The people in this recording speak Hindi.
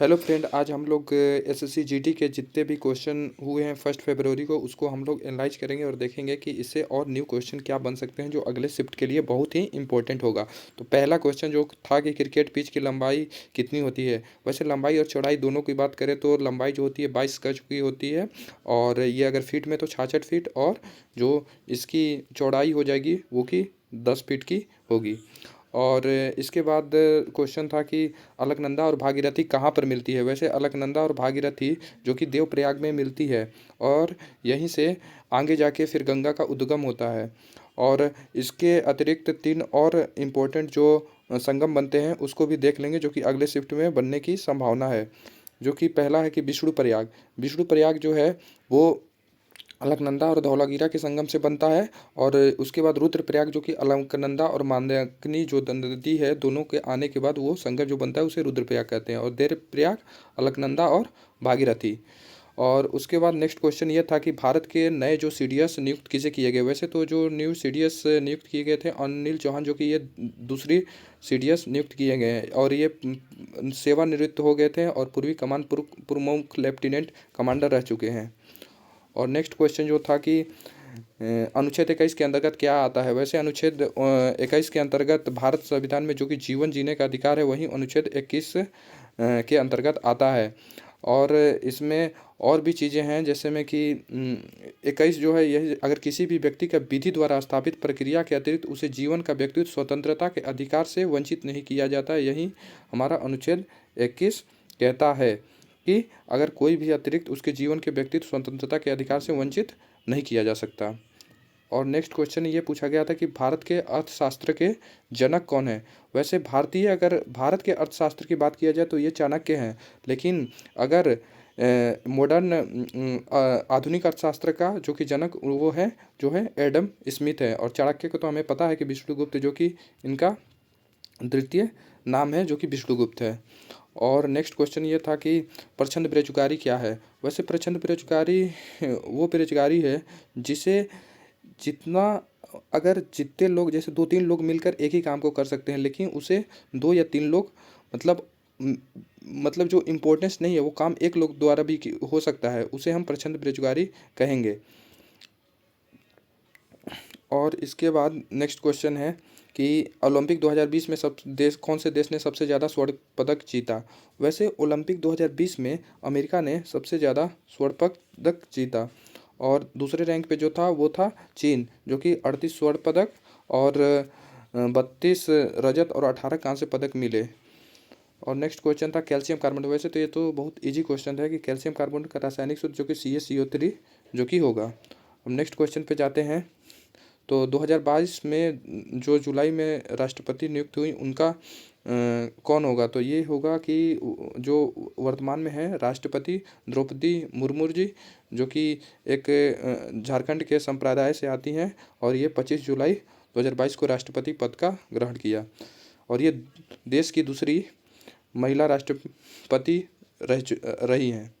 हेलो फ्रेंड, आज हम लोग एसएससी जीडी के जितने भी क्वेश्चन हुए हैं 1 फरवरी को उसको हम लोग एनालाइज करेंगे और देखेंगे कि इससे और न्यू क्वेश्चन क्या बन सकते हैं जो अगले शिफ्ट के लिए बहुत ही इंपॉर्टेंट होगा। तो पहला क्वेश्चन जो था कि क्रिकेट पिच की लंबाई कितनी होती है। वैसे लंबाई और चौड़ाई दोनों की बात करें तो लंबाई जो होती है 22 गज की होती है, और ये अगर फीट में तो 66 फीट, और जो इसकी चौड़ाई हो जाएगी वो कि 10 फीट की होगी। और इसके बाद क्वेश्चन था कि अलकनंदा और भागीरथी कहाँ पर मिलती है। वैसे अलकनंदा और भागीरथी जो कि देवप्रयाग में मिलती है, और यहीं से आगे जाके फिर गंगा का उद्गम होता है। और इसके अतिरिक्त 3 और इम्पोर्टेंट जो संगम बनते हैं उसको भी देख लेंगे, जो कि अगले शिफ्ट में बनने की संभावना है। जो कि पहला है कि विष्णुप्रयाग। विष्णुप्रयाग जो है वो अलकनंदा और धौलागिरा के संगम से बनता है। और उसके बाद रुद्रप्रयाग जो कि अलकनंदा और मंदाकिनी जो नदी है दोनों के आने के बाद वो संगम जो बनता है उसे रुद्रप्रयाग कहते हैं। और देवप्रयाग, अलकनंदा और भागीरथी। और उसके बाद नेक्स्ट क्वेश्चन ये था कि भारत के नए जो सीडीएस नियुक्त किसे किए गए। वैसे तो जो न्यू सीडीएस नियुक्त किए गए थे अनिल चौहान, जो कि ये दूसरी सीडीएस नियुक्त किए गए हैं और ये सेवानिवृत्त हो गए थे और पूर्वी कमान प्रमुख लेफ्टिनेंट कमांडर रह चुके हैं। और नेक्स्ट क्वेश्चन जो था कि अनुच्छेद 21 के अंतर्गत क्या आता है। वैसे अनुच्छेद 21 के अंतर्गत भारत संविधान में जो कि जीवन जीने का अधिकार है वही अनुच्छेद 21 के अंतर्गत आता है। और इसमें और भी चीज़ें हैं, जैसे में कि 21 जो है यह अगर किसी भी व्यक्ति का विधि द्वारा स्थापित प्रक्रिया के अतिरिक्त उसे जीवन का व्यक्तित्व स्वतंत्रता के अधिकार से वंचित नहीं किया जाता है, यही हमारा अनुच्छेद 21 कहता है कि अगर कोई भी अतिरिक्त उसके जीवन के व्यक्तित्व स्वतंत्रता के अधिकार से वंचित नहीं किया जा सकता। और नेक्स्ट क्वेश्चन ये पूछा गया था कि भारत के अर्थशास्त्र के जनक कौन है। वैसे अगर भारत के अर्थशास्त्र की बात किया जाए तो ये चाणक्य हैं, लेकिन अगर मॉडर्न आधुनिक अर्थशास्त्र का जो कि जनक वो है जो है एडम स्मिथ है। और चाणक्य को तो हमें पता है कि विष्णुगुप्त, जो कि इनका द्वितीय नाम है, जो कि विष्णुगुप्त है। और नेक्स्ट क्वेश्चन ये था कि प्रच्छन्न बेरोजगारी क्या है। वैसे प्रच्छन्न बेरोजगारी वो बेरोजगारी है जिसे जितना अगर जितने लोग, जैसे 2-3 लोग मिलकर एक ही काम को कर सकते हैं, लेकिन उसे 2 या 3 लोग मतलब मतलब जो इम्पोर्टेंस नहीं है वो काम एक लोग द्वारा भी हो सकता है, उसे हम प्रच्छन्न बेरोजगारी कहेंगे। और इसके बाद नेक्स्ट क्वेश्चन है कि ओलंपिक 2020 में कौन से देश ने सबसे ज़्यादा स्वर्ण पदक जीता। वैसे ओलंपिक 2020 में अमेरिका ने सबसे ज़्यादा स्वर्ण पदक जीता, और दूसरे रैंक पे जो था वो था चीन, जो कि 38 स्वर्ण पदक और 32 रजत और 18 कांस्य पदक मिले। और नेक्स्ट क्वेश्चन था कैल्शियम कार्बोनेट। वैसे तो ये तो बहुत इजी क्वेश्चन है कि कैल्शियम कार्बोनेट का रासायनिक सूत्र जो कि CaCO3 जो कि होगा। अब नेक्स्ट क्वेश्चन पे जाते हैं। तो 2022 में जो जुलाई में राष्ट्रपति नियुक्त हुई उनका कौन होगा। तो ये होगा कि जो वर्तमान में है राष्ट्रपति द्रौपदी मुर्मू जी, जो कि एक झारखंड के संप्रदाय से आती हैं, और ये 25 जुलाई 2022 को राष्ट्रपति पद का ग्रहण किया। और ये देश की दूसरी महिला राष्ट्रपति रही हैं।